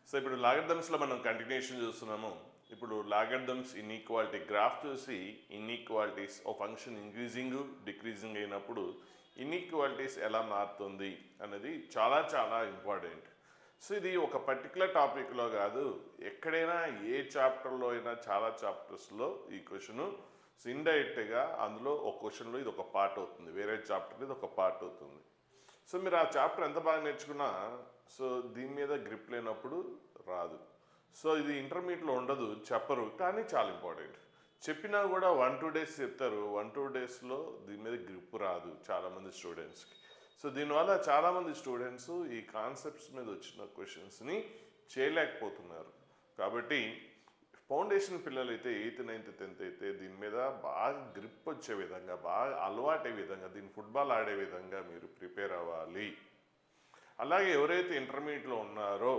So ఇప్పుడు లాగర్థమ్స్లో మనం continuation చూస్తున్నాము. ఇప్పుడు లాగర్థమ్స్ ఇన్ఈక్వాలిటీ గ్రాఫ్ చూసి ఇన్ఈక్వాలిటీస్ ఓ ఫంక్షన్ ఇంక్రీజింగ్ డిక్రీజింగ్ అయినప్పుడు ఇన్ఈక్వాలిటీస్ ఎలా మారుతుంది అనేది చాలా చాలా ఇంపార్టెంట్. సో ఇది ఒక పర్టికులర్ టాపిక్లో కాదు, ఎక్కడైనా ఏ చాప్టర్లో అయినా చాలా చాప్టర్స్లో ఈ క్వశ్చను ఇండైరెక్ట్గా అందులో ఒక క్వశ్చన్లో ఇది ఒక పార్ట్ అవుతుంది, వేరే చాప్టర్ ఇది ఒక పార్ట్ అవుతుంది. సో మీరు ఆ చాప్టర్ ఎంత బాగా నేర్చుకున్నా సో దీని మీద గ్రిప్ లేనప్పుడు రాదు. సో ఇది ఇంటర్మీడియట్లో ఉండదు, చెప్పరు, కానీ చాలా ఇంపార్టెంట్. చెప్పినా కూడా 1-2 డేస్ చెప్తారు, 1-2 డేస్లో దీని మీద గ్రిప్ రాదు చాలామంది స్టూడెంట్స్కి. సో దీనివల్ల చాలామంది స్టూడెంట్స్ ఈ కాన్సెప్ట్స్ మీద వచ్చిన క్వశ్చన్స్ని చేయలేకపోతున్నారు. కాబట్టి ఫౌండేషన్ పిల్లలు అయితే 8th 9th 10th అయితే దీని మీద బాగా గ్రిప్ వచ్చే విధంగా, బాగా అలవాటే విధంగా, దీన్ని ఫుట్బాల్ ఆడే విధంగా మీరు ప్రిపేర్ అవ్వాలి. అలాగే ఎవరైతే ఇంటర్మీడియట్లో ఉన్నారో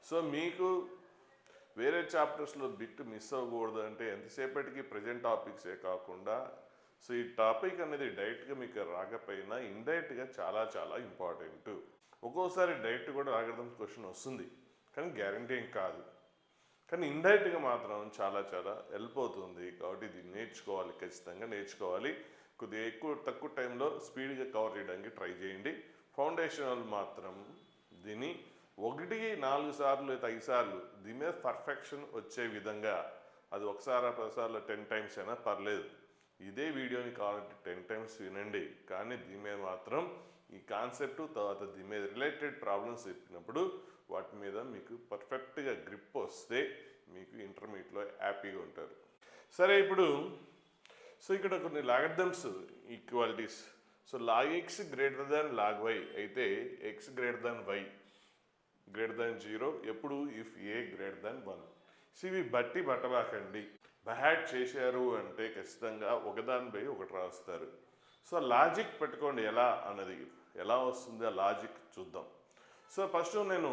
సో మీకు వేరే చాప్టర్స్లో బిట్ మిస్ అవ్వకూడదు అంటే ఎంతసేపటికి ప్రజెంట్ టాపిక్సే కాకుండా సో ఈ టాపిక్ అనేది డైరెక్ట్గా మీకు రాకపోయినా ఇండైరెక్ట్గా చాలా చాలా ఇంపార్టెంట్. ఒక్కోసారి డైరెక్ట్ కూడా రాగడం క్వశ్చన్ వస్తుంది, కానీ గ్యారంటీ ఏం కాదు, కానీ ఇండైరెక్ట్గా మాత్రం చాలా చాలా హెల్ప్ అవుతుంది. కాబట్టి ఇది నేర్చుకోవాలి, ఖచ్చితంగా నేర్చుకోవాలి. కొద్దిగా తక్కువ టైంలో స్పీడ్గా కవర్ చేయడానికి ట్రై చేయండి. ఫౌండేషన్ వాళ్ళు మాత్రం దీన్ని 1-4 సార్లు లేదా 5 సార్లు దీని మీద పర్ఫెక్షన్ వచ్చే విధంగా, అది ఒకసారి 10 సార్లు 10 టైమ్స్ అయినా పర్లేదు, ఇదే వీడియోని కావాలంటే 10 టైమ్స్ వినండి. కానీ దీని మీద మాత్రం ఈ కాన్సెప్ట్ తర్వాత దీని మీద రిలేటెడ్ ప్రాబ్లమ్స్ చెప్పినప్పుడు వాటి మీద మీకు పర్ఫెక్ట్గా గ్రిప్ వస్తే మీకు ఇంటర్మీడియట్లో హ్యాపీగా ఉంటారు. సరే, ఇప్పుడు సో ఇక్కడ కొన్ని logarithms equalities. So log x greater దాన్ log y అయితే x greater than y greater than 0 ఎప్పుడు if a greater than 1. So ఇవి బట్టి పట్టబాకండి. బయాడ్ చేశారు అంటే ఖచ్చితంగా ఒకదానిపై ఒకటి రాస్తారు. సో లాజిక్ పెట్టుకోండి, ఎలా అన్నది ఎలా వస్తుంది ఆ లాజిక్ చూద్దాం. సో ఫస్ట్ నేను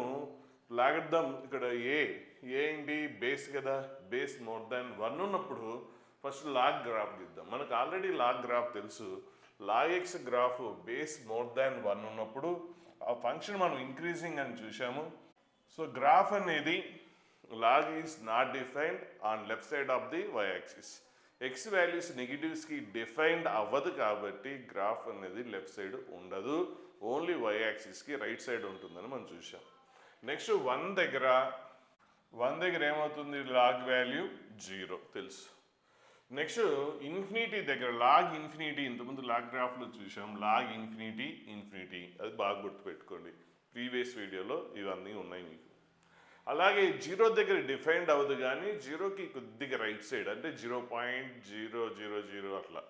లాగర్థం ఇక్కడ ఏ ఏంటి బేస్ కదా, బేస్ మోర్ దాన్ 1 ఉన్నప్పుడు ఫస్ట్ లాగ్ గ్రాఫ్ గీద్దాం. మనకు ఆల్రెడీ లాగ్ గ్రాఫ్ తెలుసు. log x graph base more than 1 ఉన్నప్పుడు ఆ ఫంక్షన్ మనం ఇంక్రీజింగ్ అని చూసాము. సో గ్రాఫ్ అనేది log is not defined on left side of the y axis. X values నెగిటివ్స్కి డిఫైన్డ్ అవ్వదు కాబట్టి గ్రాఫ్ అనేది లెఫ్ట్ సైడ్ ఉండదు, ఓన్లీ y యాక్సిస్కి రైట్ సైడ్ ఉంటుందని మనం చూసాం. నెక్స్ట్ 1 దగ్గర ఏమవుతుంది, లాగ్ వాల్యూ 0 తెలుసు. నెక్స్ట్ ఇన్ఫినిటీ దగ్గర లాగ్ ఇన్ఫినిటీ, ఇంతకుముందు లాగ్ గ్రాఫ్లో చూసాం, లాగ్ ఇన్ఫినిటీ అది బాగా గుర్తుపెట్టుకోండి, ప్రీవియస్ వీడియోలో ఇవన్నీ ఉన్నాయి మీకు. అలాగే 0 దగ్గర డిఫైన్డ్ అవ్వదు, కానీ 0కి కొద్దిగా రైట్ సైడ్ అంటే 0.000 అట్లా.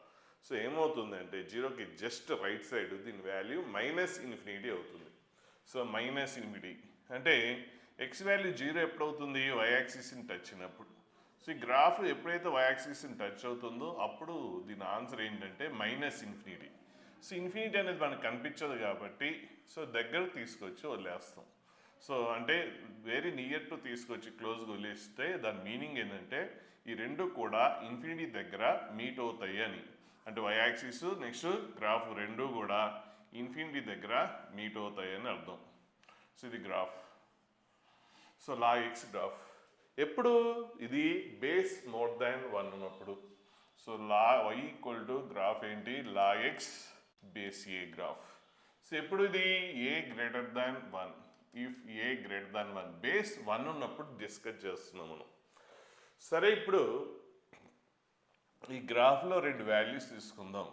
సో ఏమవుతుంది అంటే 0కి జస్ట్ రైట్ సైడ్ దీని వాల్యూ -ఇన్ఫినిటీ అవుతుంది. సో -ఇన్ఫినిటీ అంటే ఎక్స్ వాల్యూ 0 ఎప్పుడవుతుంది, y యాక్సిస్ని టచ్ అయినప్పుడు. సో ఈ గ్రాఫ్ ఎప్పుడైతే y యాక్సిస్ని టచ్ అవుతుందో అప్పుడు దీని ఆన్సర్ ఏంటంటే -ఇన్ఫినిటీ. సో ఇన్ఫినిటీ అనేది మనకు కనిపించదు కాబట్టి సో దగ్గర తీసుకొచ్చి వదిలేస్తాం. సో అంటే వెరీ నియర్ టు తీసుకొచ్చి క్లోజ్గా వదిలేస్తే దాని మీనింగ్ ఏంటంటే ఈ రెండు కూడా ఇన్ఫినిటీ దగ్గర మీట్ అవుతాయి అని. అంటే y యాక్సిస్ నెక్స్ట్ గ్రాఫ్ రెండు కూడా ఇన్ఫినిటీ దగ్గర మీట్ అవుతాయి అని అర్థం. సో ఇది graph. So log x graph ఎప్పుడు ఇది బేస్ మోర్ దాన్ 1 ఉన్నప్పుడు. So y equal to graph ఏంటి, log x base a graph. So ఎప్పుడు ఇది a greater than 1, if a greater than 1, base 1 ఉన్నప్పుడు డిస్కస్ చేస్తున్నాం మనం. సరే, ఇప్పుడు ఈ గ్రాఫ్లో 2 వాల్యూస్ తీసుకుందాం.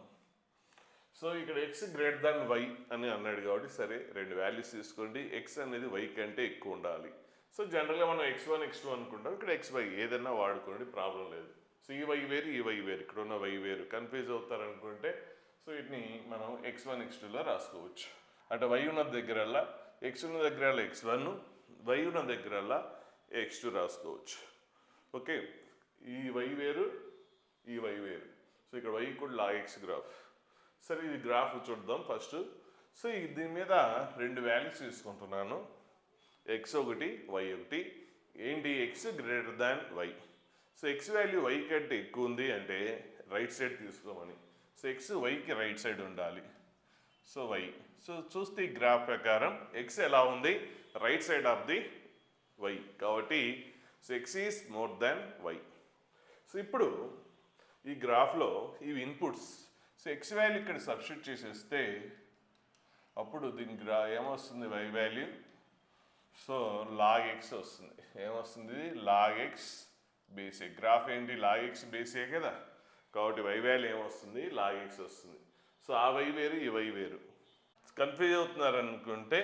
సో ఇక్కడ x గ్రేటర్ దాన్ y అని అన్నాడు కాబట్టి సరే 2 వాల్యూస్ తీసుకోండి. x అనేది y కంటే ఎక్కువ ఉండాలి. సో జనరల్గా మనం x1 x2 అనుకుంటాం, ఇక్కడ xy ఏదైనా వాడుకోండి, ప్రాబ్లం లేదు. సో ఈ y వేరు ఈ y వేరు, ఇక్కడ ఉన్న y వేరు, కన్ఫ్యూజ్ అవుతారనుకుంటే సో వీటిని మనం x1 x2లో రాసుకోవచ్చు. అంటే y ఉన్న దగ్గరల్లా x ఉన్న దగ్గరల్లా x1, y ఉన్న దగ్గరల్లా x2 రాసుకోవచ్చు. ఓకే, ఈ y వేరు ఈ y వేరు. సో ఇక్కడ y కూడా log x గ్రాఫ్. సరే, ఇది గ్రాఫ్ చూద్దాం ఫస్ట్. సో దీని మీద 2 వాల్యూస్ తీసుకుంటున్నాను, x1 y1. ఏంటి, x greater than y. So x value y కంటే ఎక్కువ ఉంది అంటే రైట్ సైడ్ తీసుకోమని. సో x yకి రైట్ సైడ్ ఉండాలి. So y. సో చూస్తే ఈ గ్రాఫ్ ప్రకారం x ఎలా ఉంది, right side of the y కాబట్టి so x is more than why. So ఇప్పుడు ఈ గ్రాఫ్లో ఇవి ఇన్పుట్స్. సో ఎక్స్ వాల్యూ ఇక్కడ సబ్స్టిట్యూట్ చేసేస్తే అప్పుడు దీని ఏమొస్తుంది y value. So log x వస్తుంది. ఏమొస్తుంది లాగ్ ఎక్స్ బేస్ ఏ. గ్రాఫ్ ఏంటి లాగ్ ఎక్స్ బేస్ ఏ కదా, కాబట్టి వై వాల్యూ ఏమొస్తుంది లాగ్ ఎక్స్ వస్తుంది. సో ఆ వై వేరు ఈ వై వేరు. కన్ఫ్యూజ్ అవుతున్నారు అనుకుంటే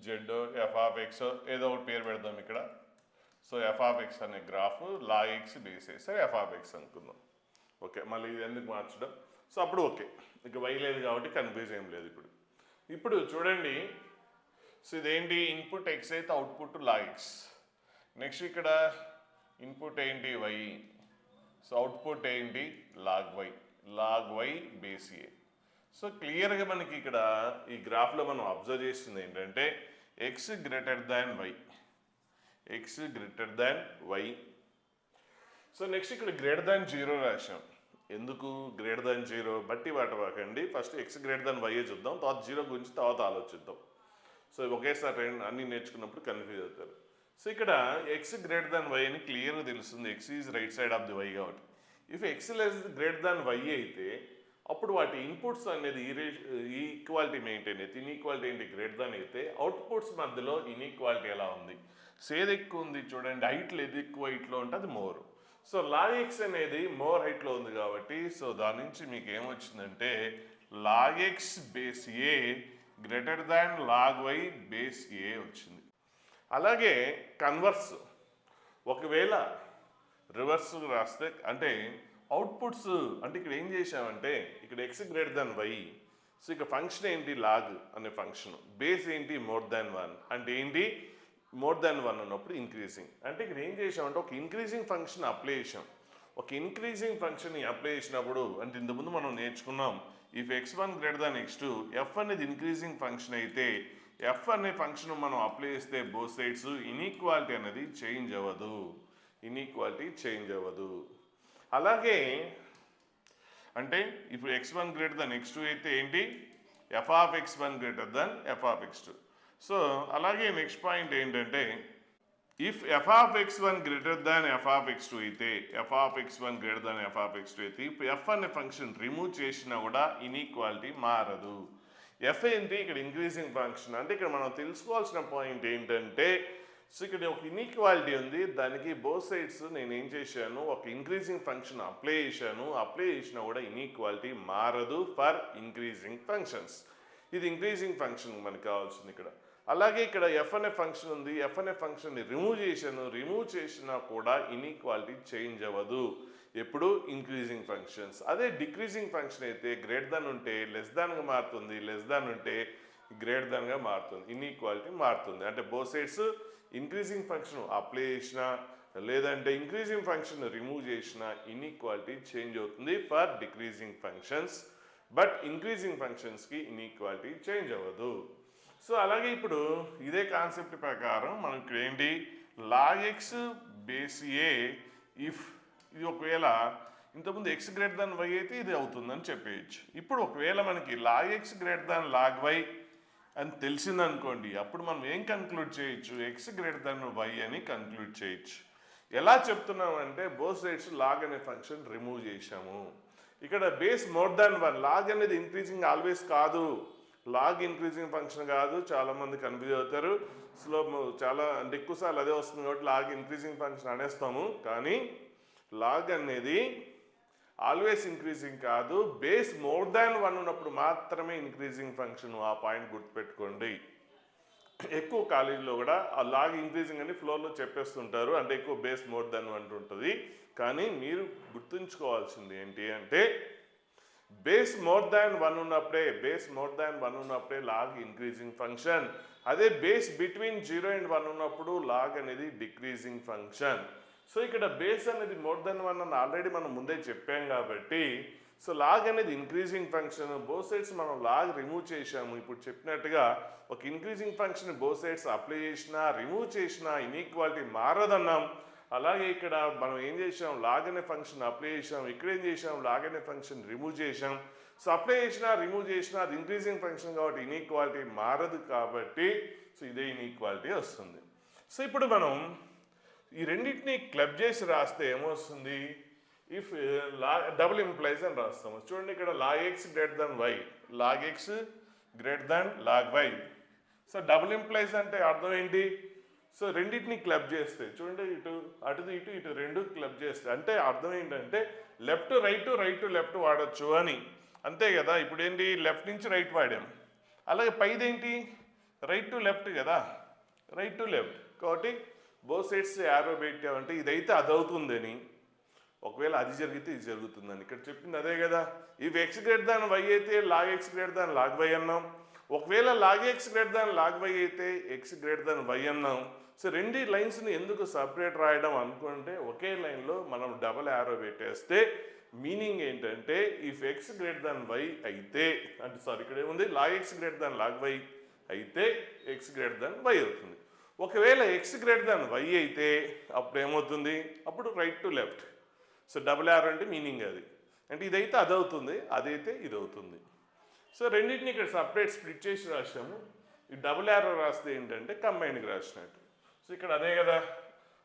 జెడ్ ఎఫ్ ఆఫ్ ఎక్స్ ఏదో ఒకటి పేరు పెడదాం ఇక్కడ. సో ఎఫ్ ఆఫ్ ఎక్స్ అనే గ్రాఫ్ లాగ్ ఎక్స్ బేస్ ఏ. సరే ఎఫ్ ఆఫ్ ఎక్స్ అనుకుందాం. ఓకే, మళ్ళీ ఇది ఎందుకు మార్చడం. సో అప్పుడు ఓకే, ఇక వై లేదు కాబట్టి కన్ఫ్యూజ్ ఏం లేదు. ఇప్పుడు చూడండి. సో ఇదేంటి ఇన్పుట్ ఎక్స్ అయితే అవుట్పుట్ లాగ్ ఎక్స్. నెక్స్ట్ ఇక్కడ ఇన్పుట్ ఏంటి వై. సో అవుట్పుట్ ఏంటి log why base A. So క్లియర్గా మనకి ఇక్కడ ఈ గ్రాఫ్లో మనం అబ్జర్వ్ చేస్తుంది ఏంటంటే x greater than why. So next ఇక్కడ గ్రేటర్ దాన్ 0 రాశాం. ఎందుకు గ్రేటర్ దాన్ 0 బట్టి వాటవాకండి. First x greater than y చూద్దాం, తర్వాత 0 గురించి తర్వాత ఆలోచిద్దాం. సో ఒకేసారి అన్నీ నేర్చుకున్నప్పుడు కన్ఫ్యూజ్ అవుతారు. సో ఇక్కడ ఎక్స్ గ్రేటర్ దాన్ వై అని క్లియర్గా తెలుస్తుంది. X is right side of the y కాబట్టి. If x less greater than why అయితే అప్పుడు వాటి ఇన్పుట్స్ అనేది ఈక్వాలిటీ మెయింటైన్ అయితే, ఇన్ఈక్వాలిటీ ఏంటి గ్రేటర్ దాన్ అయితే అవుట్పుట్స్ మధ్యలో ఇన్ఈక్వాలిటీ ఎలా ఉంది. సో ఏది ఎక్కువ ఉంది చూడండి, హైట్లో ఏది ఎక్కువ హైట్లో ఉంటే అది మోర్. సో లాగ్ ఎక్స్ అనేది మోర్ హైట్లో ఉంది కాబట్టి సో దాని నుంచి మీకు ఏమొచ్చిందంటే log X base a greater than log why base a వచ్చింది. అలాగే కన్వర్స్ ఒకవేళ రివర్స్ రాస్తే అంటే అవుట్పుట్స్ అంటే ఇక్కడ ఏం చేసామంటే ఇక్కడ X greater than why. So ఇక ఫంక్షన్ ఏంటి లాగ్ అనే ఫంక్షన్, బేస్ ఏంటి మోర్ దాన్ 1 అంటే ఏంటి మోర్ దాన్ 1 అన్నప్పుడు ఇంక్రీజింగ్. అంటే ఇక్కడ ఏం చేసామంటే ఒక ఇంక్రీజింగ్ ఫంక్షన్ అప్లై చేసాం. ఒక ఇంక్రీజింగ్ ఫంక్షన్ని అప్లై చేసినప్పుడు అంటే ఇంతకుముందు మనం నేర్చుకున్నాం if x1 greater than x2 F అనేది ఇంక్రీజింగ్ ఫంక్షన్ అయితే ఎఫ్ అనే ఫంక్షన్ మనం అప్లై చేస్తే బోత్ సైడ్స్ ఇన్ఈక్వాలిటీ అనేది చేంజ్ అవ్వదు. అలాగే అంటే ఇప్పుడు x1 గ్రేటర్ దాన్ x2 అయితే ఏంటి F of x1 greater than F of x2. So అలాగే నెక్స్ట్ పాయింట్ ఏంటంటే if F of x1 greater than F of x2 అయితే ఇప్పుడు ఎఫ్ అనే ఫంక్షన్ రిమూవ్ చేసినా కూడా ఇన్ఈక్వాలిటీ మారదు. ఎఫ్ ఏంటి ఇక్కడ ఇంక్రీజింగ్ ఫంక్షన్. అంటే ఇక్కడ మనం తెలుసుకోవాల్సిన పాయింట్ ఏంటంటే సో ఇక్కడ ఒక ఇన్ఈక్వాలిటీ ఉంది, దానికి బోత్ సైడ్స్ నేను ఏం చేశాను ఒక ఇంక్రీజింగ్ ఫంక్షన్ అప్లై చేసినా కూడా ఇన్ఈక్వాలిటీ మారదు ఫర్ ఇంక్రీజింగ్ ఫంక్షన్స్. ఇది ఇంక్రీజింగ్ ఫంక్షన్ మనకు కావాల్సింది ఇక్కడ. అలాగే ఇక్కడ ఎఫ్ అనే ఫంక్షన్ ఉంది, ఎఫ్ అనే ఫంక్షన్ని రిమూవ్ చేసినా కూడా ఇన్ఈక్వాలిటీ చేంజ్ అవ్వదు ఎప్పుడు ఇంక్రీజింగ్ ఫంక్షన్స్. అదే డిక్రీజింగ్ ఫంక్షన్ అయితే గ్రేటర్ దాన్ ఉంటే లెస్ దాన్గా మారుతుంది, లెస్ దాన్ ఉంటే గ్రేటర్ దాన్గా మారుతుంది, ఇన్ఈక్వాలిటీ మారుతుంది. అంటే both sides increasing function apply చేసినా లేదంటే ఇంక్రీజింగ్ ఫంక్షన్ రిమూవ్ చేసినా ఇన్ఈక్వాలిటీ చేంజ్ అవుతుంది for decreasing functions. But increasing ఫంక్షన్స్కి ఇన్ఈక్వాలిటీ చేంజ్ అవ్వదు. సో అలాగే ఇప్పుడు ఇదే కాన్సెప్ట్ ప్రకారం మనం ఇక్కడ ఏంటి log X base A if ఇది ఒకవేళ ఇంతకుముందు ఎక్స్ గ్రేటర్ దాన్ వై అయితే ఇది అవుతుందని చెప్పేయచ్చు. ఇప్పుడు ఒకవేళ మనకి log X greater than log Y అని తెలిసిందనుకోండి, అప్పుడు మనం ఏం కన్క్లూడ్ చేయొచ్చు ఎక్స్ గ్రేటర్ దాన్ వై అని కన్క్లూడ్ చేయొచ్చు. ఎలా చెప్తున్నామంటే బోత్ సైడ్స్ లాగ్ అనే ఫంక్షన్ రిమూవ్ చేసాము. ఇక్కడ బేస్ మోర్ దాన్ 1 లాగ్ అనేది ఇంక్రీజింగ్ ఆల్వేస్ కాదు, లాగ్ ఇంక్రీజింగ్ ఫంక్షన్ కాదు. చాలామంది కన్ఫ్యూజ్ అవుతారు. చాలా అంటే ఎక్కువసార్లు అదే వస్తుంది కాబట్టి లాగ్ ఇంక్రీజింగ్ ఫంక్షన్ అనేస్తాము. కానీ లాగ్ అనేది ఆల్వేస్ ఇంక్రీజింగ్ కాదు, బేస్ మోర్ దాన్ 1 ఉన్నప్పుడు మాత్రమే ఇంక్రీజింగ్ ఫంక్షన్. ఆ పాయింట్ గుర్తుపెట్టుకోండి. ఎక్కువ కాలేజీలో కూడా ఆ లాగ్ ఇంక్రీజింగ్ అని ఫ్లోర్లో చెప్పేస్తుంటారు, అంటే ఎక్కువ బేస్ మోర్ దాన్ 1 ఉంటుంది. కానీ మీరు గుర్తుంచుకోవాల్సింది ఏంటి అంటే బేస్ మోర్ దాన్ 1 ఉన్నప్పుడే లాగ్ ఇంక్రీజింగ్ ఫంక్షన్. అదే బేస్ బిట్వీన్ 0 and 1 ఉన్నప్పుడు లాగ్ అనేది డిక్రీజింగ్ ఫంక్షన్. సో ఇక్కడ బేస్ అనేది మోర్ దాన్ 1 అని ఆల్రెడీ మనం ముందే చెప్పాం కాబట్టి సో లాగ్ అనేది ఇంక్రీజింగ్ ఫంక్షన్. బోత్ సైడ్స్ మనం లాగ్ రిమూవ్ చేసాము. ఇప్పుడు చెప్పినట్టుగా ఒక increasing function both sides apply చేసినా రిమూవ్ చేసినా ఇన్ఈక్వాలిటీ మారదన్నాం. అలాగే ఇక్కడ మనం ఏం చేసాం లాగ్ అనే ఫంక్షన్ అప్లై చేసాం, ఇక్కడ ఏం చేసాం లాగ్ అనే ఫంక్షన్ రిమూవ్ చేసాం. సో అప్లై చేసినా రిమూవ్ చేసినా అది ఇంక్రీజింగ్ ఫంక్షన్ కాబట్టి ఇన్ఈక్వాలిటీ మారదు కాబట్టి సో ఇదే ఇన్ఈక్వాలిటీ వస్తుంది. సో ఇప్పుడు మనం ఈ రెండింటిని క్లబ్ చేసి రాస్తే ఏమొస్తుంది, ఇఫ్ డబుల్ ఇంప్లైజ్ అని రాస్తాము. చూడండి ఇక్కడ log X greater than Y, log X greater than log Y. So double implies అంటే అర్థం ఏంటి, సో రెండింటిని క్లబ్ చేస్తే చూడండి, ఇటు అటుది ఇటు ఇటు రెండు క్లబ్ చేస్తే అంటే అర్థం ఏంటంటే లెఫ్ట్ రైట్ రైట్ లెఫ్ట్ వాడచ్చు అని, అంతే కదా. ఇప్పుడు ఏంటి లెఫ్ట్ నుంచి రైట్ వాడాం, అలాగే పైదేంటి రైట్ టు లెఫ్ట్ కదా, రైట్ టు లెఫ్ట్. కాబట్టి బోత్ సైడ్స్ యారో పెట్టామంటే ఇదైతే అది అవుతుందని, ఒకవేళ అది జరిగితే ఇది జరుగుతుందని ఇక్కడ చెప్పింది అదే కదా. If x greater than why అయితే log X greater than log y అన్నాం, ఒకవేళ log X greater than log y అయితే ఎక్స్ గ్రేటర్ దాన్ వై అన్నాం. సో రెండు లైన్స్ని ఎందుకు సపరేట్ రాయడం అనుకుంటే ఒకే లైన్లో మనం డబల్ యారో పెట్టేస్తే మీనింగ్ ఏంటంటే if x greater than why అయితే అంటే సారీ ఇక్కడ ఏముంది log X greater than log y అయితే ఎక్స్ గ్రేటర్ దాన్ వై అవుతుంది. ఒకవేళ ఎక్స్ గ్రేటర్ దాన్ వై అయితే అప్పుడు ఏమవుతుంది, అప్పుడు right to left. So double arrow అంటే మీనింగ్ అది, అంటే ఇదైతే అది అవుతుంది, అదైతే ఇది అవుతుంది. సో రెండింటిని ఇక్కడ సపరేట్ స్ప్లిట్ చేసి రాసాము. ఈ డబుల్ యారో రాస్తే ఏంటంటే కంబైన్డ్గా రాసినట్టు. సో ఇక్కడ అదే కదా.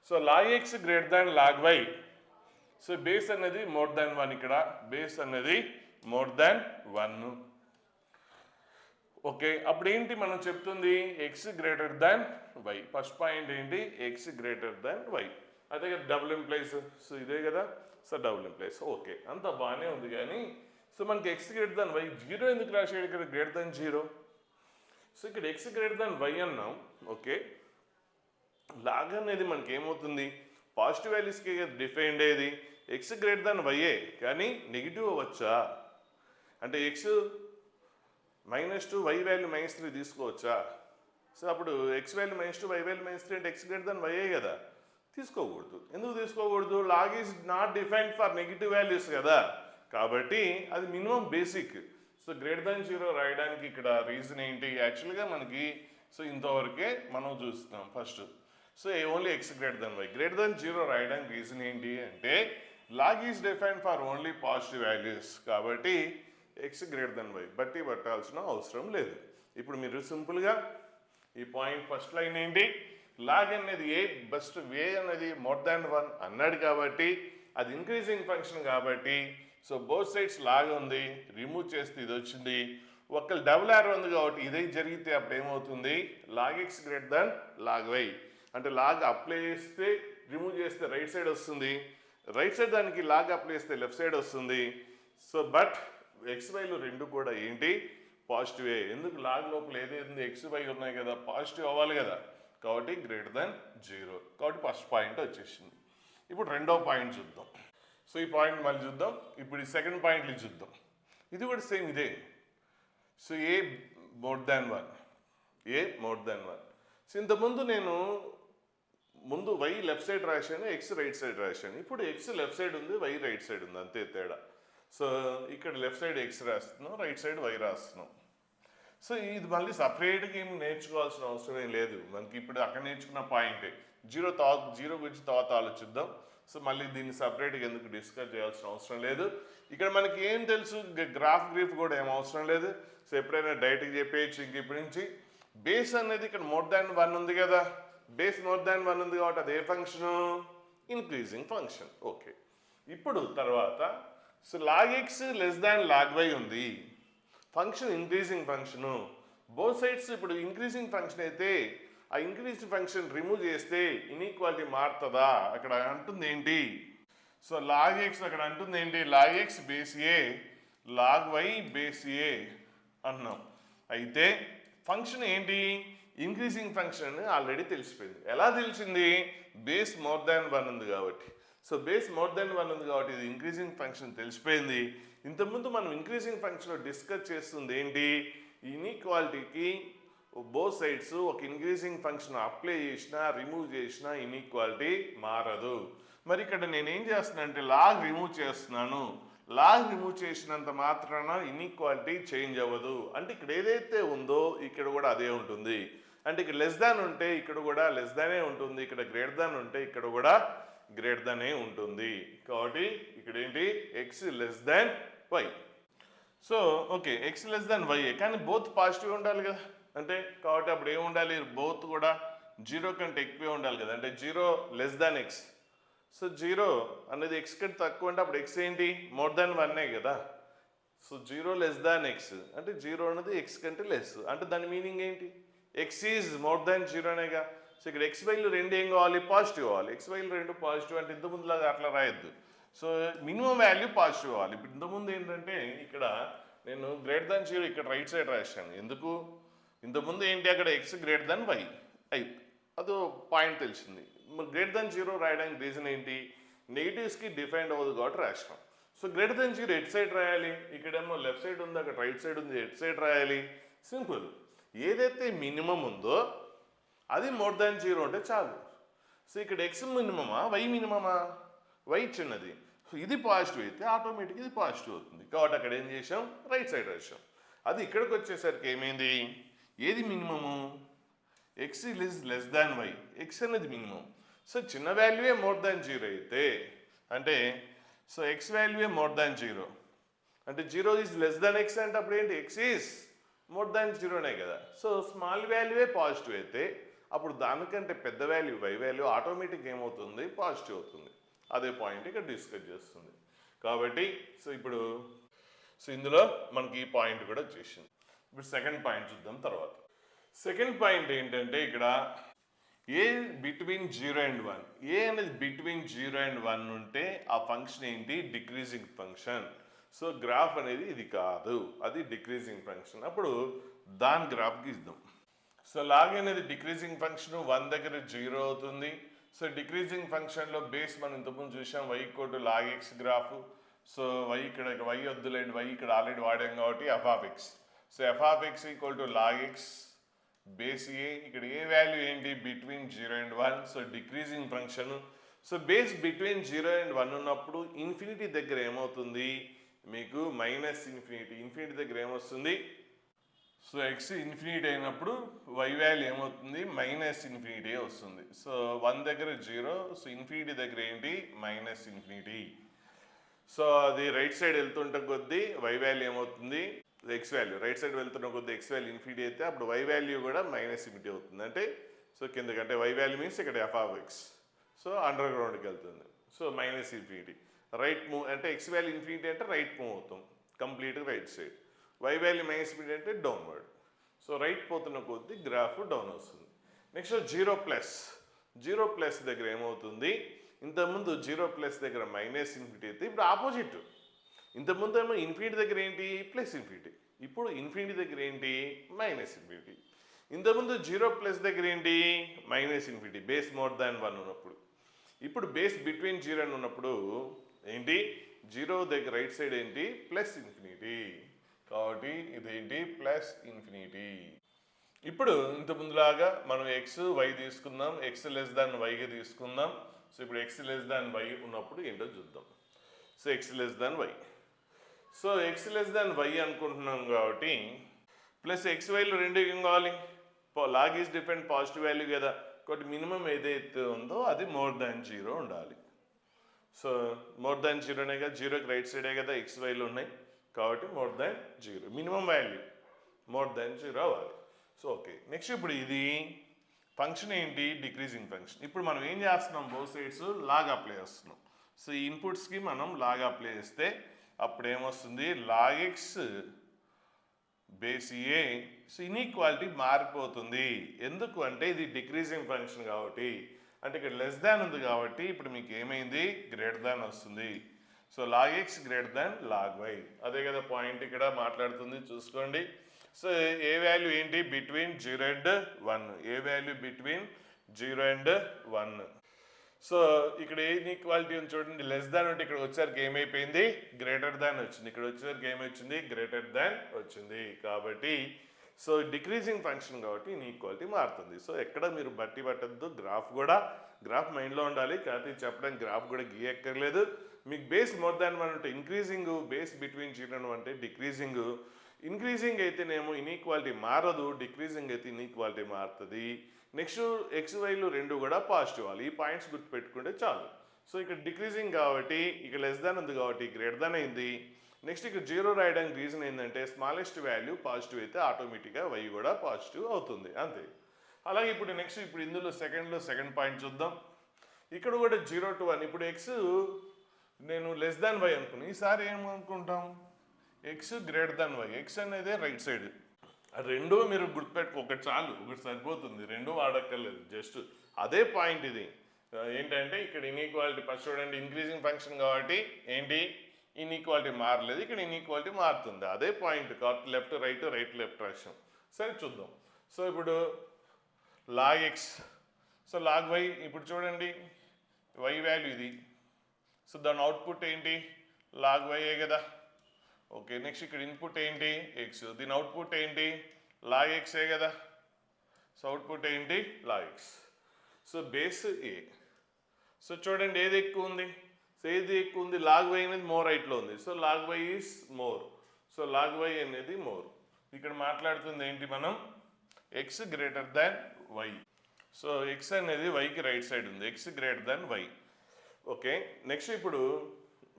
So log X greater than log Y, so base అనేది మోర్ దాన్ 1, ఇక్కడ బేస్ అనేది మోర్ దాన్ 1. ఓకే, అప్పుడు ఏంటి మనం చెప్తుంది X greater than Y. First point ఏంటి ఎక్స్ గ్రేటర్ దాన్ వై, అదే కదా డబుల్ ఇంప్లైస్. సో ఇదే కదా, సో డబుల్ ఇంప్లైస్. ఓకే అంత బాగానే ఉంది కానీ సో మనకి X greater than Y, zero ఎందుకు రాసాడు ఇక్కడ గ్రేటర్ దాన్ 0. సో ఇక్కడ ఎక్స్ గ్రేటర్ దాన్ వై అన్నాం. ఓకే, లాగ్ అనేది మనకి ఏమవుతుంది పాజిటివ్ వాల్యూస్కి డిఫైన్ అయ్యేది, ఎక్స్ గ్రేటర్ దాన్ వైఏ కానీ నెగిటివ్ అవ్వచ్చా అంటే ఎక్స్ -2 వై వాల్యూ -3 తీసుకోవచ్చా. సో అప్పుడు ఎక్స్ వాల్యూ -2 వై వాల్యూ -3 అంటే ఎక్స్ గ్రేటర్ దాన్ వైఏ కదా, తీసుకోకూడదు. ఎందుకు తీసుకోకూడదు, log is not defined for negative values కదా, కాబట్టి అది minimum basic. So greater than 0 రాయడానికి ఇక్కడ రీజన్ ఏంటి, యాక్చువల్గా మనకి సో ఇంతవరకే మనం చూస్తున్నాం first. So only X greater than Y, greater than 0 రాయడానికి రీజన్ ఏంటి అంటే log is defined for only positive values, కాబట్టి ఎక్స్ గ్రేటర్ దాన్ వై బట్టి పట్టాల్సిన అవసరం లేదు. ఇప్పుడు మీరు సింపుల్గా ఈ పాయింట్ ఫస్ట్ లైన్ ఏంటి, లాగ్ అనేది ఏ బెస్ట్ వే అనేది మోర్ దాన్ 1 అన్నాడు కాబట్టి అది ఇంక్రీజింగ్ ఫంక్షన్ కాబట్టి సో బోత్ సైడ్స్ లాగ్ ఉంది, రిమూవ్ చేస్తే ఇది వచ్చింది. ఒకళ్ళు డబుల్ యారో ఉంది కాబట్టి ఇదే జరిగితే అప్పుడు ఏమవుతుంది log X greater than log Y అంటే లాగ్ అప్లై చేస్తే రిమూవ్ చేస్తే రైట్ సైడ్ వస్తుంది, రైట్ సైడ్ దానికి లాగ్ అప్లై చేస్తే లెఫ్ట్ సైడ్ వస్తుంది. సో బట్ ఎక్స్ వైలు రెండు కూడా ఏంటి పాజిటివే, ఎందుకు లాగ్ లోపల ఏదైతుంది ఎక్స్ వై ఉన్నాయి కదా పాజిటివ్ అవ్వాలి కదా, కాబట్టి గ్రేటర్ దాన్ 0. కాబట్టి ఫస్ట్ పాయింట్ వచ్చేసింది. ఇప్పుడు రెండో పాయింట్ చూద్దాం. సో ఈ పాయింట్ మళ్ళీ చూద్దాం. ఇప్పుడు ఈ సెకండ్ పాయింట్లు చూద్దాం. ఇది కూడా సేమ్ ఇదే. So a more than 1, a more than 1. So ఇంతకుముందు నేను ముందు వై లెఫ్ట్ సైడ్ రాశాను, ఎక్స్ రైట్ సైడ్ రాశాను. ఇప్పుడు ఎక్స్ లెఫ్ట్ సైడ్ ఉంది, వై రైట్ సైడ్ ఉంది, అంతే తేడా. సో ఇక్కడ లెఫ్ట్ సైడ్ ఎక్స్ రాస్తున్నాం, రైట్ సైడ్ వై రాస్తున్నాం. సో ఇది మళ్ళీ సపరేట్గా ఏం నేర్చుకోవాల్సిన అవసరం ఏం లేదు, మనకి ఇప్పుడు అక్కడ నేర్చుకున్న పాయింటే. జీరో గురించి తర్వాత ఆలోచిద్దాం. సో మళ్ళీ దీన్ని సపరేట్గా ఎందుకు డిస్కస్ చేయాల్సిన అవసరం లేదు. ఇక్కడ మనకి ఏం తెలుసు, గ్రీఫ్ కూడా ఏం అవసరం లేదు. సో ఎప్పుడైనా డైరెక్ట్గా చెప్పేయచ్చు. ఇంక ఇప్పటి నుంచి బేస్ అనేది ఇక్కడ మోర్ దాన్ 1 ఉంది కదా, బేస్ మోర్ దాన్ 1 ఉంది కాబట్టి అది ఏ ఫంక్షను ఇంక్రీజింగ్ ఫంక్షన్. ఓకే, ఇప్పుడు తర్వాత so log x less than log y ఉంది, function increasing function. Both sides ఇప్పుడు ఇంక్రీజింగ్ ఫంక్షన్ అయితే ఆ ఇంక్రీజింగ్ ఫంక్షన్ రిమూవ్ చేస్తే ఇన్ఈక్వాలిటీ మారుతుందా, అక్కడ అంటుంది ఏంటి. సో లాగ్ ఎక్స్ అక్కడ అంటుంది ఏంటి, log X base A log why base a అన్నాం. అయితే ఫంక్షన్ ఏంటి ఇంక్రీజింగ్ ఫంక్షన్ ఆల్రెడీ తెలిసిపోయింది. ఎలా తెలిసింది, బేస్ మోర్ దాన్ 1 ఉంది కాబట్టి. సో బేస్ మోర్ దాన్ 1 ఉంది కాబట్టి ఇది ఇంక్రీజింగ్ ఫంక్షన్ తెలిసిపోయింది. ఇంతకుముందు మనం ఇంక్రీజింగ్ ఫంక్షన్లో డిస్కస్ చేస్తుంది ఏంటి, ఇన్ఈక్వాలిటీకి బోత్ సైడ్స్ ఒక ఇంక్రీజింగ్ ఫంక్షన్ అప్లై చేసినా రిమూవ్ చేసినా ఇన్ఈక్వాలిటీ మారదు. మరి ఇక్కడ నేనేం చేస్తున్నాను అంటే లాగ్ రిమూవ్ చేస్తున్నాను, లాగ్ రిమూవ్ చేసినంత మాత్రాన ఇన్ఈక్వాలిటీ చేంజ్ అవ్వదు. అంటే ఇక్కడ ఏదైతే ఉందో ఇక్కడ కూడా అదే ఉంటుంది. అంటే ఇక్కడ లెస్ దాన్ ఉంటే ఇక్కడ కూడా లెస్ దానే ఉంటుంది, ఇక్కడ గ్రేటర్ దాన్ ఉంటే ఇక్కడ కూడా గ్రేటర్ దానే ఉంటుంది. కాబట్టి ఇక్కడ ఏంటి X less than why. So okay X less than Y, కానీ బోత్ పాజిటివ్ ఉండాలి కదా, అంటే కాబట్టి అప్పుడు ఏముండాలి బోత్ కూడా జీరో కంటే ఎక్కువే ఉండాలి కదా, అంటే zero less than X. So zero అనేది ఎక్స్ కంటే తక్కువ అంటే అప్పుడు ఎక్స్ ఏంటి మోర్ దాన్ వన్నే కదా. So zero less than x అంటే జీరో అనేది ఎక్స్ కంటే లెస్, అంటే దాని మీనింగ్ ఏంటి ఎక్స్ ఈజ్ మోర్ దాన్ జీరోనేగా. సో ఇక్కడ ఎక్స్ వైలు రెండు ఏం కావాలి పాజిటివ్ కావాలి. ఎక్స్ వైలు రెండు పాజిటివ్ అంటే ఇంతకుముందులాగా అట్లా రాయొద్దు. సో మినిమం వాల్యూ పాజిటివ్ కావాలి. ఇప్పుడు ఇంతకుముందు ఏంటంటే ఇక్కడ నేను గ్రేటర్ దాన్ జీరో ఇక్కడ రైట్ సైడ్ రాశాను. ఎందుకు ఇంతకుముందు ఏంటి అక్కడ ఎక్స్ గ్రేటర్ దాన్ వై అయి అదో పాయింట్ తెలిసింది. గ్రేటర్ దాన్ జీరో రాయడానికి రీజన్ ఏంటి నెగిటివ్స్కి డిఫైండ్ అవ్వదు కాబట్టి రాసినాం. So greater than zero at side రాయాలి, ఇక్కడేమో లెఫ్ట్ సైడ్ ఉంది అక్కడ రైట్ సైడ్ ఉంది, ఎట్ సైడ్ రాయాలి. సింపుల్. ఏదైతే మినిమం ఉందో అది మోర్ దాన్ జీరో అంటే చాలు. సో ఇక్కడ ఎక్స్ మినిమమా వై మినిమమా, వై చిన్నది. సో ఇది పాజిటివ్ అయితే ఆటోమేటిక్ ఇది పాజిటివ్ అవుతుంది కాబట్టి అక్కడ ఏం చేసాం రైట్ సైడ్ రాసాం. అది ఇక్కడికి వచ్చేసరికి ఏమైంది ఏది minimum x is less than why, X అనేది మినిమం. సో చిన్న వాల్యూయే మోర్ దాన్ జీరో అయితే అంటే సో ఎక్స్ వాల్యూయే మోర్ దాన్ జీరో అంటే zero is less than x అంటే అప్పుడు ఏంటి ఎక్స్ ఈజ్ మోర్ దాన్ జీరోనే కదా. సో స్మాల్ వాల్యూయే పాజిటివ్ అయితే అప్పుడు దానికంటే పెద్ద వాల్యూ వై వాల్యూ ఆటోమేటిక్ ఏమవుతుంది పాజిటివ్ అవుతుంది. అదే పాయింట్ ఇక్కడ డిస్కస్ చేస్తుంది కాబట్టి సో ఇందులో మనకి ఈ పాయింట్ కూడా వచ్చేసింది. ఇప్పుడు సెకండ్ పాయింట్ చూద్దాం తర్వాత. సెకండ్ పాయింట్ ఏంటంటే ఇక్కడ ఏ బిట్వీన్ 0 and 1, ఏ అనేది బిట్వీన్ 0 and 1 ఉంటే ఆ ఫంక్షన్ ఏంటి డిక్రీజింగ్ ఫంక్షన్. సో గ్రాఫ్ అనేది ఇది కాదు అది డిక్రీజింగ్ ఫంక్షన్, అప్పుడు దాని గ్రాఫ్ గీద్దాం. సో లాగ్ అనేది డిక్రీజింగ్ ఫంక్షన్ 1 దగ్గర 0 అవుతుంది. సో డిక్రీజింగ్ ఫంక్షన్లో బేస్ మనం ఇంతకుముందు చూసాం y = log x graph. So y ఇక్కడ y వద్దులేండి, y ఇక్కడ ఆల్రెడీ వాడాం కాబట్టి f(x). So f(x) = log x base a, ఇక్కడ ఏ వాల్యూ ఏంటి between 0 and 1. So decreasing function. So base between 0 and 1 ఉన్నప్పుడు ఇన్ఫినిటీ దగ్గర ఏమవుతుంది మీకు మైనస్ ఇన్ఫినిటీ దగ్గర ఏమొస్తుంది. సో ఎక్స్ ఇన్ఫినిటీ అయినప్పుడు వై వాల్యూ ఏమవుతుంది మైనస్ ఇన్ఫినిటీ వస్తుంది. సో 1 దగ్గర 0, సో ఇన్ఫినిటీ దగ్గర ఏంటి మైనస్ ఇన్ఫినిటీ. సో అది రైట్ సైడ్ వెళ్తుంటే కొద్దీ వై వాల్యూ ఏమవుతుంది ఎక్స్ వాల్యూ రైట్ సైడ్ వెళ్తున్న కొద్ది ఎక్స్ వాల్యూ ఇన్ఫినిటీ అయితే అప్పుడు వై వాల్యూ కూడా మైనస్ ఇన్ఫినిటీ అవుతుంది. అంటే సో కిందకంటే వై వాల్యూ మీన్స్ ఇక్కడ f(x). సో అండర్ గ్రౌండ్కి వెళ్తుంది. So minus infinity right move అంటే ఎక్స్ వాల్యూ ఇన్ఫినిటీ అంటే రైట్ మూవ్ అవుతాం కంప్లీట్గా right side. Y value minus infinity అంటే డౌన్వర్డ్. సో రైట్ పోతున్న కొద్దీ గ్రాఫ్ డౌన్ వస్తుంది. నెక్స్ట్ 0+ దగ్గర ఏమవుతుంది ఇంతకుముందు 0+ దగ్గర మైనస్ ఇన్ఫినిటీ అయితే ఇప్పుడు ఆపోజిట్. ఇంతకుముందు ఏమో ఇన్ఫినిటీ దగ్గర ఏంటి ప్లస్ ఇన్ఫినిటీ, ఇప్పుడు ఇన్ఫినిటీ దగ్గర ఏంటి మైనస్ ఇన్ఫినిటీ. ఇంతకుముందు 0+ దగ్గర ఏంటి minus infinity base more than 1 ఉన్నప్పుడు. ఇప్పుడు బేస్ బిట్వీన్ 0 అని ఉన్నప్పుడు ఏంటి 0 దగ్గర రైట్ సైడ్ ఏంటి ప్లస్ ఇన్ఫినిటీ కాబట్టి ఇదేంటి ప్లస్ ఇన్ఫినిటీ. ఇప్పుడు ఇంతకుముందులాగా మనం ఎక్స్ వై తీసుకుందాం, ఎక్స్ లెస్ దాన్ వైగా తీసుకుందాం. సో ఇప్పుడు ఎక్స్ లెస్ దాన్ వై ఉన్నప్పుడు ఏంటో చూద్దాం. So X less than why, so X less than Y అనుకుంటున్నాం కాబట్టి ప్లస్ ఎక్స్ వైలు రెండు ఏం కావాలి log is depend positive value కదా కాబట్టి మినిమం ఏదైతే ఉందో అది మోర్ దాన్ 0 ఉండాలి. సో మోర్ దాన్ 0నే కదా, 0కి రైట్ సైడే కదా ఎక్స్ వైలు ఉన్నాయి కాబట్టి more than 0 minimum value more than 0 అవ్వాలి. సో ఓకే నెక్స్ట్ ఇప్పుడు ఇది ఫంక్షన్ ఏంటి డిక్రీజింగ్ ఫంక్షన్. ఇప్పుడు మనం ఏం చేస్తున్నాం బోత్ సైడ్స్ లాగ్ అప్లై చేస్తున్నాం. సో ఈ ఇన్పుట్స్కి మనం లాగ్ అప్లై చేస్తే అప్పుడు ఏమొస్తుంది log x బేస్ ఏ. సో ఇన్ఈక్వాలిటీ మారిపోతుంది. ఎందుకు అంటే ఇది డిక్రీజింగ్ ఫంక్షన్ కాబట్టి, అంటే ఇక్కడ లెస్ దాన్ ఉంది కాబట్టి ఇప్పుడు మీకు ఏమైంది గ్రేటర్ దాన్ వస్తుంది. సో log x గ్రేటర్ దాన్ log y. అదే కదా పాయింట్ ఇక్కడ మాట్లాడుతుంది చూసుకోండి. సో ఏ వాల్యూ ఏంటి between 0 and 1, A value between 0 and 1. So ఇక్కడ ఏ ఈక్వాలిటీ ఉంది చూడండి లెస్ దాన్ అంటే ఇక్కడ వచ్చేసరికి ఏమైపోయింది గ్రేటర్ దాన్ వచ్చింది, ఇక్కడ వచ్చేసరికి ఏమొచ్చింది గ్రేటర్ దాన్ వచ్చింది. కాబట్టి సో డిక్రీజింగ్ ఫంక్షన్ కాబట్టి ఈక్వాలిటీ మారుతుంది. సో ఎక్కడ మీరు బట్టి పట్టద్దు, గ్రాఫ్ మైండ్లో ఉండాలి. కాకపోతే చెప్పడానికి గ్రాఫ్ కూడా గీయక్కర్లేదు. మీకు బేస్ మోర్ దాన్ 1 అంటే ఇంక్రీజింగ్, బేస్ బిట్వీన్ 0 and 1 అంటే డిక్రీజింగ్. ఇంక్రీజింగ్ అయితేనేమో ఇన్ఈక్వాలిటీ మారదు, డిక్రీజింగ్ అయితే ఇన్ఈక్వాలిటీ మారుతుంది. నెక్స్ట్ ఎక్స్ వైలు రెండు కూడా పాజిటివ్ అవ్వాలి. ఈ పాయింట్స్ గుర్తుపెట్టుకుంటే చాలు. సో ఇక్కడ డిక్రీజింగ్ కాబట్టి ఇక్కడ లెస్ దాన్ ఉంది కాబట్టి గ్రేటర్ దాన్ అయింది. నెక్స్ట్ ఇక్కడ 0 రాయడానికి రీజన్ ఏంటంటే స్మాలెస్ట్ వాల్యూ పాజిటివ్ అయితే ఆటోమేటిక్గా వై కూడా పాజిటివ్ అవుతుంది అంతే. అలాగే ఇప్పుడు నెక్స్ట్ ఇప్పుడు ఇందులో సెకండ్ పాయింట్ చూద్దాం. ఇక్కడ కూడా 0 to 1. ఇప్పుడు ఎక్స్ నేను లెస్ దాన్ వై అనుకున్నాను. ఈసారి ఏమనుకుంటాం, X greater than why. X అనేది రైట్ సైడ్. అది రెండో మీరు గుర్తుపెట్టుకో, ఒకటి చాలు, ఒకటి సరిపోతుంది, రెండూ వాడక్కర్లేదు. జస్ట్ అదే పాయింట్ ఇది. ఏంటంటే ఇక్కడ ఇన్ఈక్వాలిటీ ఫస్ట్ చూడండి, ఇంక్రీజింగ్ ఫంక్షన్ కాబట్టి ఏంటి ఇన్ఈక్వాలిటీ మారలేదు, ఇక్కడ ఇన్ఈక్వాలిటీ మారుతుంది. అదే పాయింట్ కాబట్టి లెఫ్ట్ రైట్ లెఫ్ట్ రాసాం. సరే చూద్దాం. సో ఇప్పుడు log X, so log Y. ఇప్పుడు చూడండి వై వాల్యూ ఇది, సో దాని అవుట్పుట్ ఏంటి లాగ్ వైయే కదా. ఓకే, నెక్స్ట్ ఇక్కడ ఇన్పుట్ ఏంటి ఎక్స్, దీని అవుట్పుట్ ఏంటి లాగ్ ఎక్సే కదా. సో అవుట్పుట్ ఏంటి లాగ్ ఎక్స్. సో బేస్ ఏ. సో చూడండి ఏది ఎక్కువ ఉంది, సో ఏది ఎక్కువ ఉంది, లాగ్ వై అనేది మోర్ రైట్లో ఉంది. So log Y is more. So log Y అనేది మోర్. ఇక్కడ మాట్లాడుతుంది ఏంటి మనం, X greater than why. So X అనేది వైకి రైట్ సైడ్ ఉంది, X greater than Y. Okay, next ఇప్పుడు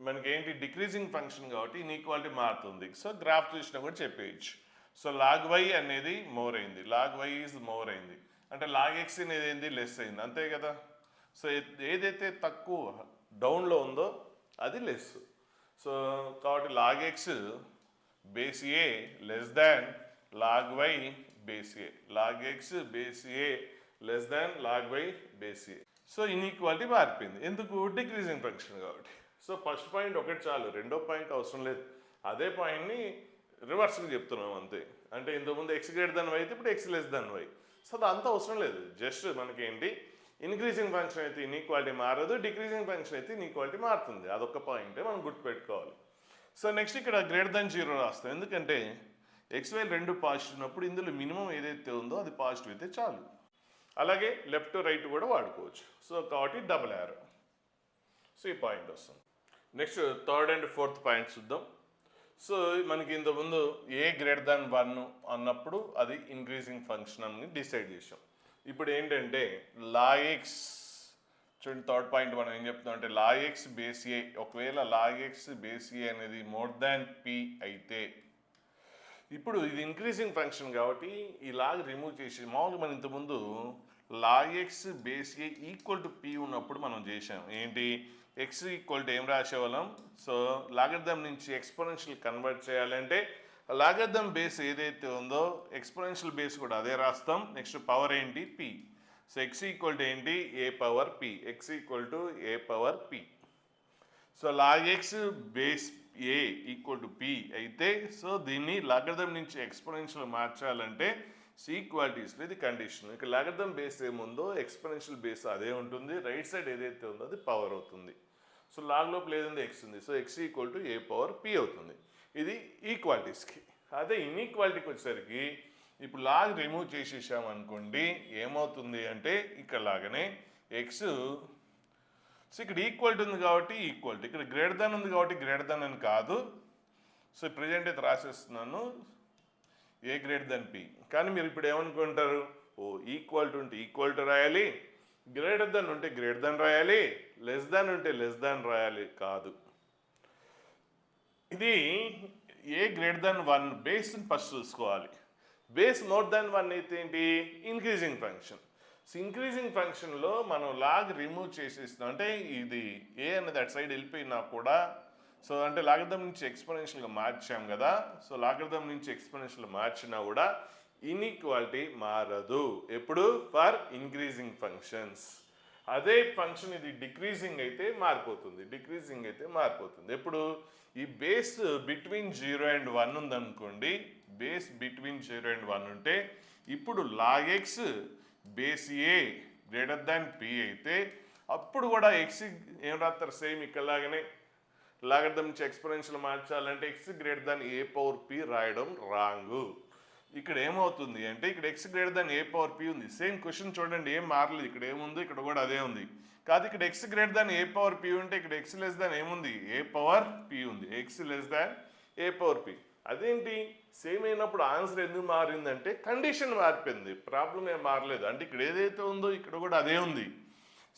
మనకి ఏంటి డిక్రీజింగ్ ఫంక్షన్ కాబట్టి ఇన్ఈక్వాలిటీ మారుతుంది. సో గ్రాఫ్ చూసినా కూడా చెప్పేయచ్చు. సో లాగ్ వై అనేది మోర్ అయింది, లాగ్ వై ఈజ్ మోర్ అయింది, అంటే లాగ్ ఎక్స్ అనేది ఏంది లెస్ అయింది, అంతే కదా. సో ఏదైతే తక్కువ డౌన్లో ఉందో అది లెస్. సో కాబట్టి log X base A less than log why base A, log X base A less than log why base A. So inequality మారిపోయింది, ఎందుకు డిక్రీజింగ్ ఫంక్షన్ కాబట్టి. సో ఫస్ట్ పాయింట్ ఒకటి చాలు, రెండో పాయింట్ అవసరం లేదు. అదే పాయింట్ని రివర్స్గా చెప్తున్నాం అంతే. అంటే ఇంతకుముందు ఎక్స్ గ్రేటర్ దాన్ వై అయితే ఇప్పుడు X less than why. So అది అంత అవసరం లేదు. జస్ట్ మనకి ఏంటి ఇంక్రీజింగ్ ఫంక్షన్ అయితే ఇన్ఈక్వాలిటీ మారదు, డిక్రీజింగ్ ఫంక్షన్ అయితే ఇన్ఈక్వాలిటీ మారుతుంది. అదొక పాయింటే మనం గుర్తుపెట్టుకోవాలి. సో నెక్స్ట్ ఇక్కడ గ్రేటర్ దాన్ 0 రాస్తాం, ఎందుకంటే ఎక్స్ వై రెండు పాజిటివ్ ఉన్నప్పుడు ఇందులో మినిమం ఏదైతే ఉందో అది పాజిటివ్ అయితే చాలు. అలాగే లెఫ్ట్ రైట్ కూడా వాడుకోవచ్చు. సో కాబట్టి డబుల్ యారో. సో ఈ పాయింట్ వస్తుంది. Next third and fourth point చూద్దాం. సో మనకి ఇంతకుముందు ఏ గ్రేటర్ దాన్ 1 అన్నప్పుడు అది ఇంక్రీజింగ్ ఫంక్షన్ అని డిసైడ్ చేసాం. ఇప్పుడు ఏంటంటే లాగ్ ఎక్స్, చూడండి థర్డ్ పాయింట్ మనం ఏం చెప్తున్నాం అంటే లాగ్ ఎక్స్ బేస్ ఏ, ఒకవేళ లాగ్ ఎక్స్ బేస్ ఏ అనేది మోర్ దాన్ పి అయితే, ఇప్పుడు ఇది ఇంక్రీజింగ్ ఫంక్షన్ కాబట్టి ఈ లాగ్ రిమూవ్ చేసి, మామూలుగా మనం ఇంతకుముందు log X base a equal to p ఉన్నప్పుడు మనం చేసాం ఏంటి, ఎక్స్ ఈక్వల్ టు ఏం రాసేవాళ్ళం, సో లాగర్థం నుంచి ఎక్స్పోనెన్షియల్ కన్వర్ట్ చేయాలంటే లాగర్థం బేస్ ఏదైతే ఉందో ఎక్స్పోనెన్షియల్ బేస్ కూడా అదే రాస్తాం. నెక్స్ట్ పవర్ ఏంటి p. So x equal to ఏంటి a power p, x equal to a power p. So log X base a equal to p అయితే, సో దీన్ని లాగర్థం నుంచి ఎక్స్పోనెన్షియల్ మార్చాలంటే ఈక్వాలిటీస్లో ఇది కండిషన్. ఇక లాగర్థం బేస్ ఏముందో ఎక్స్పోనెన్షియల్ బేస్ అదే ఉంటుంది, రైట్ సైడ్ ఏదైతే ఉందో అది పవర్ అవుతుంది. సో లాగ్ లోపల ఏది ఎక్స్ ఉంది, so x equal to a power P అవుతుంది. ఇది ఈక్వాలిటీస్కి. అదే ఇన్ఈక్వాలిటీకి వచ్చేసరికి ఇప్పుడు లాగ్ రిమూవ్ చేసేసాం అనుకోండి, ఏమవుతుంది అంటే ఇక్కడ లాగానే ఎక్స్, సో ఇక్కడ ఈక్వాలిటీ ఉంది కాబట్టి ఈక్వాలిటీ, ఇక్కడ గ్రేటర్ దాన్ ఉంది కాబట్టి గ్రేటర్ దాన్ అని కాదు. సో ప్రజెంట్ అయితే రాసేస్తున్నాను ఏ గ్రేటర్ దాన్ పి. కానీ మీరు ఇప్పుడు ఏమనుకుంటారు, ఓ ఈక్వాలిటీ ఉంటే ఈక్వాలిటీ రాయాలి, గ్రేటర్ దాన్ ఉంటే గ్రేటర్ దాన్ రాయాలి, లెస్ దాన్ ఉంటే లెస్ దాన్ రాయాలి. కాదు, ఇది ఏ గ్రేటర్ దాన్ 1 బేస్ ఫస్ట్ చూసుకోవాలి. బేస్ మోర్ దాన్ 1 అయితే ఏంటి ఇంక్రీజింగ్ ఫంక్షన్. సో ఇంక్రీజింగ్ ఫంక్షన్లో మనం లాగ్ రిమూవ్ చేసేస్తున్నాం అంటే ఇది ఏ అనేది అటు సైడ్ వెళ్ళిపోయినా కూడా, సో అంటే లాగర్థం నుంచి ఎక్స్పోనెన్షియల్గా మార్చాం కదా. సో లాగర్థం నుంచి ఎక్స్పోనెన్షియల్ మార్చినా కూడా ఇన్ఈక్వాలిటీ మారదు ఎప్పుడు ఫర్ ఇంక్రీజింగ్ ఫంక్షన్స్. అదే ఫంక్షన్ ఇది డిక్రీజింగ్ అయితే మారిపోతుంది, డిక్రీజింగ్ అయితే మారిపోతుంది. ఎప్పుడు ఈ బేస్ బిట్వీన్ 0 and 1 ఉందనుకోండి, బేస్ బిట్వీన్ 0 and 1 ఉంటే ఇప్పుడు log X base a greater than p అయితే అప్పుడు కూడా ఎక్స్ ఏం రాస్తారు సేమ్ ఇక్కడలాగానే లాగర్థం నుంచి ఎక్స్పోనెన్షియల్ మార్చాలంటే ఎక్స్ గ్రేటర్ దాన్ ఏ పవర్ పి రాయడం రాంగు. ఇక్కడ ఏమవుతుంది అంటే ఇక్కడ ఎక్స్ గ్రేటర్ దాన్ ఏ పవర్ పి ఉంది, సేమ్ క్వశ్చన్ చూడండి ఏం మారలేదు, ఇక్కడ ఏముంది ఇక్కడ కూడా అదే ఉంది. కాదు ఇక్కడ ఎక్స్ గ్రేటర్ దాన్ ఏ పవర్ పి ఉంటే ఇక్కడ ఎక్స్ లెస్ దాన్ ఏముంది ఏ పవర్ పి ఉంది, ఎక్స్ లెస్ దాన్ ఏ పవర్ పి. అదేంటి సేమ్ అయినప్పుడు ఆన్సర్ ఎందుకు మారిందంటే కండిషన్ మారిపోయింది, ప్రాబ్లం ఏం మారలేదు. అంటే ఇక్కడ ఏదైతే ఉందో ఇక్కడ కూడా అదే ఉంది.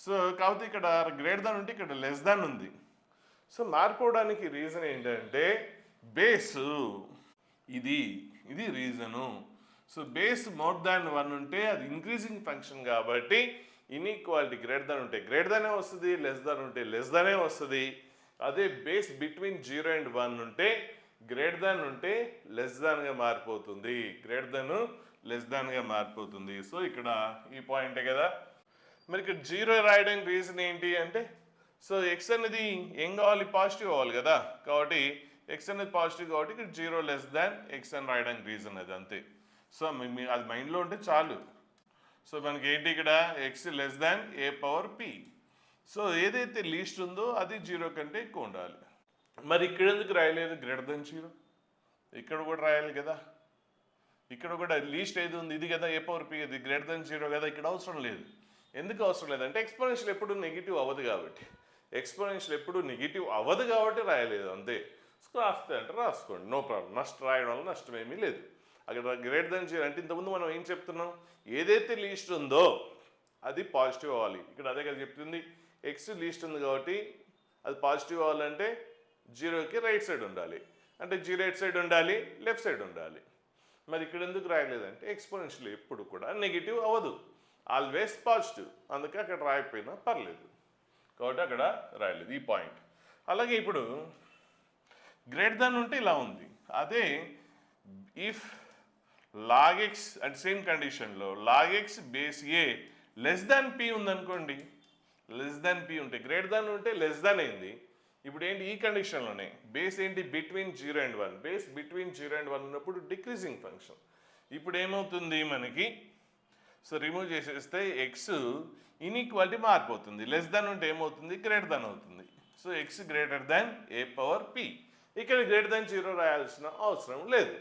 సో కాబట్టి ఇక్కడ గ్రేటర్ దాన్ ఉంటే ఇక్కడ లెస్ దాన్ ఉంది. సో మారిపోవడానికి రీజన్ ఏంటంటే బేసు ఇది reason. So base more than 1 ఉంటే అది ఇంక్రీజింగ్ ఫంక్షన్ కాబట్టి ఇన్ఈక్వాలిటీ గ్రేటర్ దాన్ ఉంటే గ్రేటర్ దానే వస్తుంది, లెస్ దాన్ ఉంటే లెస్ దానే వస్తుంది. అదే బేస్ బిట్వీన్ 0 అండ్ 1 ఉంటే గ్రేటర్ దాన్ ఉంటే లెస్ దాన్గా మారిపోతుంది, గ్రేటర్ దాన్ లెస్ దాన్గా మారిపోతుంది. సో ఇక్కడ ఈ పాయింటే కదా. మరి ఇక్కడ 0 రాయడానికి రీజన్ ఏంటి అంటే, సో ఎక్స్ అనేది ఏం కావాలి, పాజిటివ్ అవ్వాలి కదా. కాబట్టి ఎక్స్ అనేది పాజిటివ్ కాబట్టి ఇక్కడ 0 లెస్ దాన్ ఎక్స్ అని రాయడానికి రీజన్ అది అంతే. సో అది మైండ్లో ఉంటే చాలు. సో మనకి ఏంటి ఇక్కడ ఎక్స్ లెస్ దాన్ ఏ పవర్ పి. సో ఏదైతే లీస్ట్ ఉందో అది 0 కంటే ఎక్కువ ఉండాలి. మరి ఇక్కడ ఎందుకు రాయలేదు గ్రేటర్ దెన్ 0? ఇక్కడ కూడా రాయాలి కదా. ఇక్కడ కూడా లీస్ట్ ఏది ఉంది, ఇది కదా ఏ పవర్ పి, ఇది గ్రేటర్ దెన్ 0 కదా. ఇక్కడ అవసరం లేదు. ఎందుకు అవసరం లేదంటే ఎక్స్పోనెన్షియల్ ఎప్పుడు నెగిటివ్ అవ్వదు కాబట్టి, ఎక్స్పోనెన్షియల్ ఎప్పుడు నెగిటివ్ అవ్వదు కాబట్టి రాయలేదు అంతే. సో రాస్తే అంటే రాసుకోండి, నో ప్రాబ్లం. రాయడం వల్ల నష్టం ఏమీ లేదు. అక్కడ గ్రేటర్ దెన్ 0 అంటే ఇంతకుముందు మనం ఏం చెప్తున్నాం, ఏదైతే లీస్ట్ ఉందో అది పాజిటివ్ అవ్వాలి. ఇక్కడ అదే కదా చెప్తుంది, ఎక్స్ లీస్ట్ ఉంది కాబట్టి అది పాజిటివ్ అవ్వాలంటే 0కి రైట్ సైడ్ ఉండాలి, అంటే 0 రైట్ సైడ్ ఉండాలి, లెఫ్ట్ సైడ్ ఉండాలి. మరి ఇక్కడ ఎందుకు రాయలేదంటే ఎక్స్పోనెన్షియల్ ఎప్పుడు కూడా నెగిటివ్ అవ్వదు, ఆల్వేస్ పాజిటివ్. అందుకే అక్కడ రాయకపోయినా పర్లేదు కాబట్టి అక్కడ రాయలేదు, ఈ పాయింట్. అలాగే ఇప్పుడు గ్రేటర్ దాన్ ఉంటే ఇలా ఉంది. అదే ఇఫ్ లాగ్ ఎక్స్ అంటే సేమ్ కండిషన్లో log X base A less than P ఉందనుకోండి, లెస్ దాన్ పి ఉంటే గ్రేటర్ దాన్ ఉంటే లెస్ దాన్ అయింది. ఇప్పుడు ఏంటి ఈ కండిషన్లోనే బేస్ ఏంటి between 0 and 1, base between 0 and 1 ఉన్నప్పుడు డిక్రీజింగ్ ఫంక్షన్. ఇప్పుడు ఏమవుతుంది మనకి, సో రిమూవ్ చేసేస్తే ఎక్స్ ఇన్ఈక్వాలిటీ మారిపోతుంది. లెస్ దాన్ ఉంటే ఏమవుతుంది, గ్రేటర్ దాన్ అవుతుంది. సో ఎక్స్ గ్రేటర్ దాన్ ఏ పవర్ పి. ఇక్కడ గ్రేటర్ దాన్ 0 రాయాల్సిన అవసరం లేదు.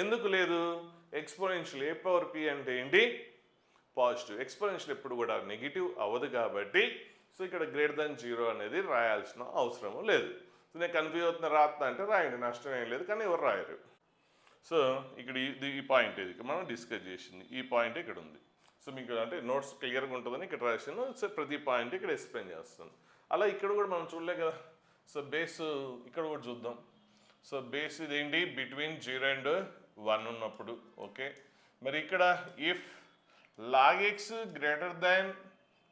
ఎందుకు లేదు, ఎక్స్పోనెన్షియల్ ఏ పవర్ పి అంటే ఏంటి, పాజిటివ్. ఎక్స్పోనెన్షియల్ ఎప్పుడు కూడా నెగిటివ్ అవ్వదు కాబట్టి సో ఇక్కడ గ్రేటర్ దాన్ 0 అనేది రాయాల్సిన అవసరం లేదు. సో నేను కన్ఫ్యూజ్ అవుతున్న రాత్తా అంటే రాయండి, నష్టం ఏం లేదు, కానీ ఎవరు రాయరు. సో ఇక్కడ ఈ పాయింట్ ఇది మనం డిస్కస్ చేసింది, ఈ పాయింట్ ఇక్కడ ఉంది. సో మీకు అంటే నోట్స్ క్లియర్గా ఉంటుందని ఇక్కడ రాసాను. సో ప్రతి పాయింట్ ఇక్కడ ఎక్స్ప్లెయిన్ చేస్తాను. అలా ఇక్కడ కూడా మనం చూడలే కదా. సో బేస్ ఇక్కడ కూడా చూద్దాం. సో బేస్ ఇదేంటి బిట్వీన్ 0 అండ్ 1 ఉన్నప్పుడు, ఓకే. మరి ఇక్కడ if log X greater than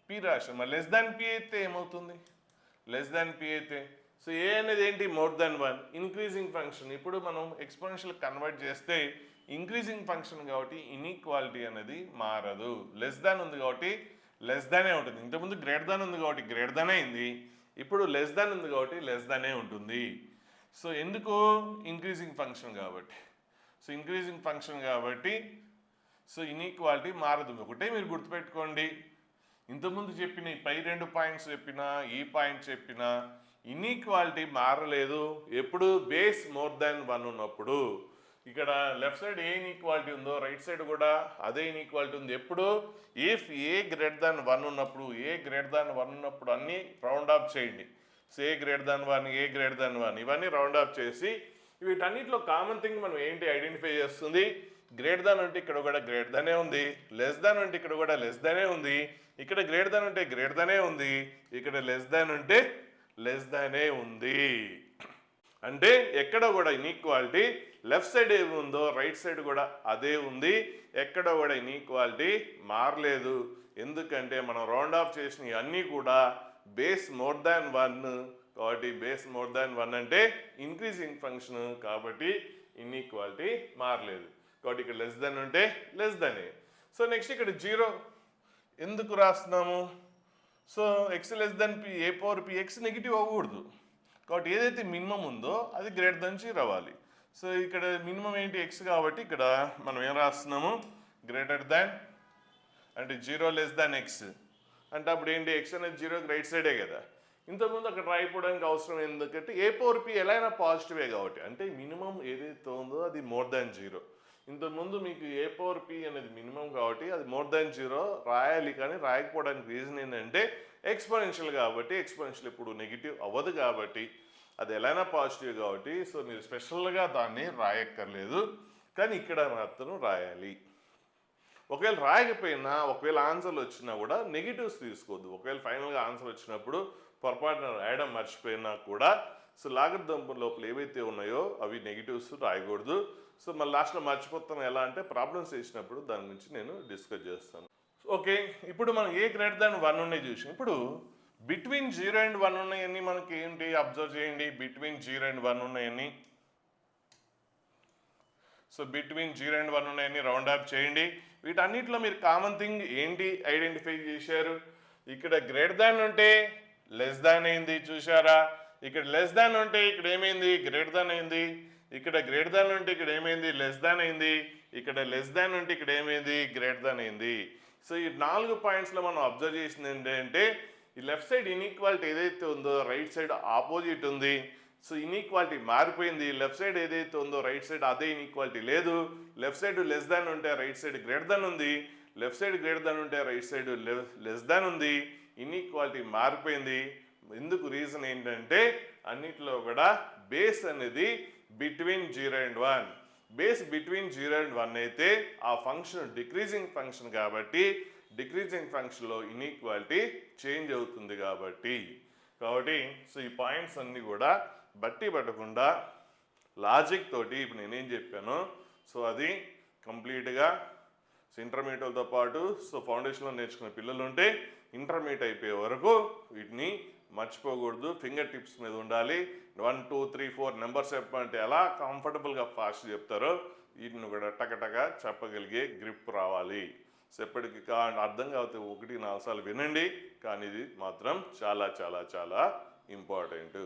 p రాశాం, మరి లెస్ దాన్ పి అయితే ఏమవుతుంది, లెస్ దాన్ పి అయితే సో ఏ అనేది ఏంటి మోర్ దాన్ 1, ఇంక్రీజింగ్ ఫంక్షన్. ఇప్పుడు మనం ఎక్స్పోనెన్షియల్ కన్వర్ట్ చేస్తే ఇంక్రీజింగ్ ఫంక్షన్ కాబట్టి ఇన్ఈక్వాలిటీ అనేది మారదు. లెస్ దాన్ ఉంది కాబట్టి లెస్ దానే ఉంటుంది. ఇంతకుముందు గ్రేటర్ దాన్ ఉంది కాబట్టి గ్రేటర్ దానే అయింది, ఇప్పుడు లెస్ దాన్ ఉంది కాబట్టి లెస్ దానే ఉంటుంది. సో ఎందుకు, ఇంక్రీజింగ్ ఫంక్షన్ కాబట్టి. సో ఇంక్రీజింగ్ ఫంక్షన్ కాబట్టి సో ఇన్ఈక్వాలిటీ మారదు. ఒకటే మీరు గుర్తుపెట్టుకోండి, ఇంతకుముందు చెప్పిన ఈ పై 2 పాయింట్స్ చెప్పినా ఈ పాయింట్ చెప్పినా ఇన్ఈక్వాలిటీ మారలేదు ఎప్పుడు బేస్ మోర్ దాన్ 1 ఉన్నప్పుడు. ఇక్కడ లెఫ్ట్ సైడ్ ఏ ఇన్ఈక్వాలిటీ ఉందో రైట్ సైడ్ కూడా అదే ఇన్ఈక్వాలిటీ ఉంది ఎప్పుడు, ఇఫ్ ఏ గ్రేటర్ దాన్ 1 ఉన్నప్పుడు. ఏ గ్రేటర్ దాన్ 1 ఉన్నప్పుడు అన్నీ రౌండ్ ఆఫ్ చేయండి. సో ఏ గ్రేటర్ దాన్ 1, ఏ గ్రేటర్ దాన్ 1 ఇవన్నీ రౌండ్ ఆఫ్ చేసి వీటన్నిటిలో కామన్ థింగ్ మనం ఏంటి ఐడెంటిఫై చేస్తుంది, గ్రేటర్ దాన్ అంటే ఇక్కడ కూడా గ్రేటర్ దానే ఉంది, లెస్ దాన్ అంటే ఇక్కడ కూడా లెస్ దానే ఉంది, ఇక్కడ గ్రేటర్ దాన్ అంటే గ్రేటర్ దానే ఉంది, ఇక్కడ లెస్ దాన్ అంటే లెస్ దానే ఉంది. అంటే ఎక్కడ కూడా ఇన్ఈక్వాలిటీ లెఫ్ట్ సైడ్ ఏమి ఉందో రైట్ సైడ్ కూడా అదే ఉంది, ఎక్కడ కూడా ఇన్ఈక్వాలిటీ మారలేదు. ఎందుకంటే మనం రౌండ్ ఆఫ్ చేసిన అన్నీ కూడా బేస్ మోర్ దాన్ 1 కాబట్టి బేస్ మోర్ దాన్ 1 అంటే ఇంక్రీజింగ్ ఫంక్షన్ కాబట్టి ఇన్ఈక్వాలిటీ మారలేదు. కాబట్టి ఇక్కడ లెస్ దాన్ ఉంటే లెస్ దానే. సో నెక్స్ట్ ఇక్కడ 0 ఎందుకు రాస్తున్నాము, so X less than P A power p, X negative అవ్వకూడదు కాబట్టి ఏదైతే మినిమం ఉందో అది గ్రేటర్ దాన్ 0 అవ్వాలి. సో ఇక్కడ మినిమం ఏంటి ఎక్స్ కాబట్టి ఇక్కడ మనం ఏం రాస్తున్నాము, గ్రేటర్ దాన్ అంటే 0 లెస్ దాన్ ఎక్స్ అంటే అప్పుడు ఏంటి ఎక్స్ అనేది 0కి రైట్ సైడే కదా. ఇంతకుముందు అక్కడ రాయిపోవడానికి అవసరం ఎందుకంటే ఏ పవర్ పి ఎలా అయినా పాజిటివే కాబట్టి, అంటే మినిమం ఏదైతే ఉందో అది మోర్ దాన్ 0. ఇంతకుముందు మీకు ఏ పవర్ పి అనేది మినిమం కాబట్టి అది మోర్ దాన్ 0 రాయాలి, కానీ రాయకపోవడానికి రీజన్ ఏంటంటే ఎక్స్పోనెన్షియల్ కాబట్టి, ఎక్స్పోనెన్షియల్ ఇప్పుడు నెగిటివ్ అవ్వదు కాబట్టి అది ఎలా అయినా పాజిటివ్ కాబట్టి సో మీరు స్పెషల్గా దాన్ని రాయక్కర్లేదు, కానీ ఇక్కడ మాత్రం రాయాలి. ఒకవేళ రాయకపోయినా ఒకవేళ ఆన్సర్లు వచ్చినా కూడా నెగిటివ్స్ తీసుకోవద్దు. ఒకవేళ ఫైనల్గా ఆన్సర్ వచ్చినప్పుడు పొరపాటున రాయడం మర్చిపోయినా కూడా సో లాగరిథం లోపల ఏవైతే ఉన్నాయో అవి నెగిటివ్స్ రాయకూడదు. సో మళ్ళీ లాస్ట్లో మర్చిపోతాం ఎలా అంటే ప్రాబ్లమ్స్ వేసినప్పుడు దాని గురించి నేను డిస్కస్ చేస్తాను. ఓకే, ఇప్పుడు మనం ఏ గ్రేటర్ దాన్ 1 ఉన్నాయి చూసాం. ఇప్పుడు బిట్వీన్ 0 అండ్ 1 ఉన్నాయని మనకి ఏంటి అబ్జర్వ్ చేయండి. బిట్వీన్ 0 అండ్ 1 ఉన్నాయని, సో బిట్వీన్ 0 అండ్ 1 ఉన్నాయని రౌండ్ అప్ చేయండి. వీటన్నిటిలో మీరు కామన్ థింగ్ ఏంటి ఐడెంటిఫై చేశారు? ఇక్కడ గ్రేటర్ దాన్ ఉంటే లెస్ దాన్ అయింది చూసారా, ఇక్కడ లెస్ దాన్ ఉంటే ఇక్కడ ఏమైంది గ్రేటర్ దాన్ అయింది, ఇక్కడ గ్రేటర్ దాన్ ఉంటే ఇక్కడ ఏమైంది లెస్ దాన్ అయింది, ఇక్కడ లెస్ దాన్ ఉంటే ఇక్కడ ఏమైంది గ్రేటర్ దాన్ అయింది. సో ఈ 4 పాయింట్స్లో మనం అబ్జర్వ్ చేసింది ఏంటంటే ఈ లెఫ్ట్ సైడ్ ఇన్ఈక్వాలిటీ ఏదైతే ఉందో రైట్ సైడ్ ఆపోజిట్ ఉంది. సో ఇన్ఈక్వాలిటీ మారిపోయింది. లెఫ్ట్ సైడ్ ఏదైతే ఉందో రైట్ సైడ్ అదే ఇన్ఈక్వాలిటీ లేదు. లెఫ్ట్ సైడ్ లెస్ దాన్ ఉంటే రైట్ సైడ్ గ్రేటర్ దాన్ ఉంది, లెఫ్ట్ సైడ్ గ్రేటర్ దాన్ ఉంటే రైట్ సైడ్ లెస్ దాన్ ఉంది. ఇన్ఈక్వాలిటీ మారిపోయింది. ఎందుకు రీజన్ ఏంటంటే అన్నిటిలో కూడా బేస్ అనేది between 0 and 1. Base between 0 and 1 అయితే ఆ ఫంక్షన్ డిక్రీజింగ్ ఫంక్షన్ కాబట్టి డిక్రీజింగ్ ఫంక్షన్లో ఇన్ఈక్వాలిటీ చేంజ్ అవుతుంది కాబట్టి సో ఈ పాయింట్స్ అన్నీ కూడా బట్టి పట్టకుండా లాజిక్ తోటి ఇప్పుడు నేనేం చెప్పాను సో అది కంప్లీట్గా ఇంటర్మీడియట్తో పాటు సో ఫౌండేషన్లో నేర్చుకునే పిల్లలు ఉంటే ఇంటర్మీడియట్ అయిపోయే వరకు వీటిని మర్చిపోకూడదు. ఫింగర్ టిప్స్ మీద ఉండాలి. 1 2 3 4 నెంబర్స్ చెప్పమంటే ఎలా కంఫర్టబుల్గా ఫాస్ట్ చెప్తారో వీటిని కూడా టకటక చెప్పగలిగే గ్రిప్ రావాలి. సో ఎప్పటికీ అర్థం కాకపోతే 1 4 సార్లు వినండి, కానీ ఇది మాత్రం చాలా చాలా చాలా ఇంపార్టెంట్.